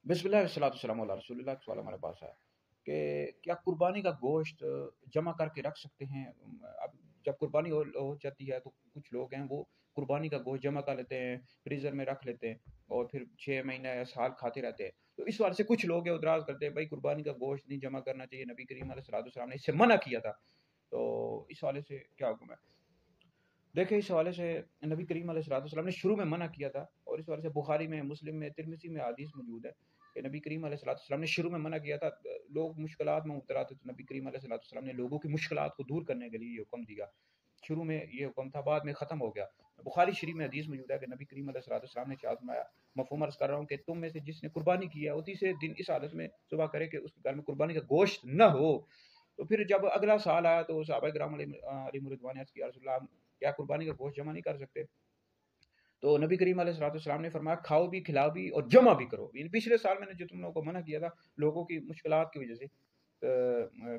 بسم اللہ والصلاۃ والسلام علی رسول اللہ۔ سوال ہمارے پاس ہے کہ کیا قربانی کا گوشت جمع کر کے رکھ سکتے ہیں؟ اب جب قربانی ہو جاتی ہے تو کچھ لوگ ہیں وہ قربانی کا گوشت جمع کر لیتے ہیں، فریزر میں رکھ لیتے ہیں اور پھر 6 مہینہ یا سال کھاتے رہتے ہیں۔ تو اس وجہ سے کچھ لوگ اعتراض کرتے ہیں بھائی قربانی کا گوشت نہیں جمع کرنا چاہیے، نبی کریم علیہ الصلوۃ والسلام نے اس سے منع کیا تھا۔ تو اس حوالے سے کیا حکم ہے؟ دیکھیں، اس حوالے سے نبی کریم علیہ الصلوۃ والسلام نے شروع میں منع کیا تھا، اور اس حوالے سے بخاری میں، مسلم میں، ترمذی میں حدیث موجود ہے کہ نبی کریم علیہ الصلوۃ والسلام نے شروع میں منع کیا تھا۔ لوگ مشکلات میں مبتلا تھے تو نبی کریم علیہ الصلوۃ والسلام نے لوگوں کی مشکلات کو دور کرنے کے لیے یہ حکم دیا۔ شروع میں یہ حکم تھا، بعد میں ختم ہو گیا۔ بخاری شریف میں حدیث موجود ہے کہ نبی کریم علیہ الصلوۃ والسلام نے ارشاد فرمایا، مفہوم عرض کر رہا ہوں کہ تم میں سے جس نے قربانی کی ہے وہ تیسرے دن اس حالت میں صبح کرے کہ اس کے گھر میں قربانی کا گوشت نہ ہو۔ تو پھر جب اگلا سال آیا تو صحابہ کرام علیہ رضوان نے کیا رسول اللہ کیا قربانی کا گوشت جمع نہیں کر سکتے؟ تو نبی کریم علیہ الصلوۃ والسلام نے فرمایا کھاؤ بھی، کھلاؤ بھی اور جمع بھی کرو۔ پچھلے سال میں نے جو تم لوگوں کو منع کیا تھا لوگوں کی مشکلات کی وجہ سے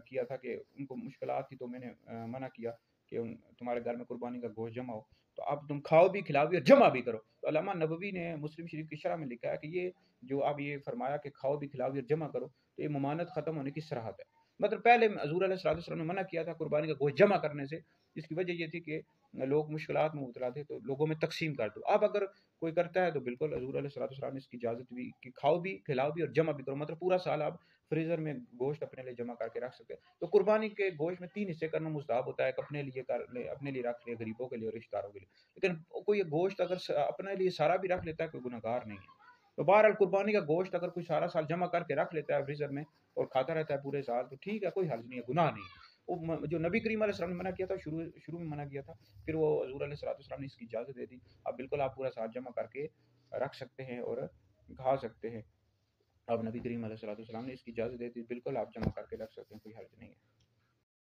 کیا تھا کہ ان کو مشکلات تھی، تو میں نے منع کیا کہ تمہارے گھر میں قربانی کا گوشت جمع ہو، تو اب تم کھاؤ بھی، کھلاؤ بھی اور جمع بھی کرو۔ تو علامہ نبوی نے مسلم شریف کی شرح میں لکھا ہے کہ یہ جو اب یہ فرمایا کہ کھاؤ بھی، کھلاؤ بھی اور جمع کرو، تو یہ ممانعت ختم ہونے کی صراحت ہے۔ مطلب پہلے حضور علیہ الصلوۃ والسلام نے منع کیا تھا قربانی کا گوشت جمع کرنے سے، اس کی وجہ یہ تھی کہ لوگ مشکلات میں مبتلا تھے تو لوگوں میں تقسیم کر دو۔ اب اگر کوئی کرتا ہے تو بالکل حضور علیہ الصلوۃ والسلام نے اس کی اجازت بھی کہ کھاؤ بھی، کھلاؤ بھی اور جمع بھی کرو، مطلب پورا سال آپ فریزر میں گوشت اپنے لیے جمع کر کے رکھ سکتے ہیں۔ تو قربانی کے گوشت میں 3 حصے کرنا مستحب ہوتا ہے، اپنے لیے کر لے، اپنے لیے رکھ لے، غریبوں کے لیے اور رشتہ داروں کے لیے۔ لیکن کوئی گوشت اگر اپنے لیے سارا بھی رکھ لیتا ہے کوئی گناہ گار نہیں ہے۔ تو بہرحال قربانی کا گوشت اگر کوئی سارا سال جمع کر کے رکھ لیتا ہے فریزر میں اور کھاتا رہتا ہے پورے سال تو ٹھیک ہے، کوئی حرج نہیں ہے، گناہ نہیں ہے۔ وہ جو نبی کریم علیہ السلام نے منع کیا تھا، شروع میں منع کیا تھا، پھر وہ حضور علیہ الصلوۃ والسلام نے اس کی اجازت دے دی۔ اب بالکل آپ پورا سال جمع کر کے رکھ سکتے ہیں اور کھا سکتے ہیں۔ اب نبی کریم علیہ الصلوۃ والسلام نے اس کی اجازت دے دی، بالکل آپ جمع کر کے رکھ سکتے ہیں، کوئی حرج نہیں ہے۔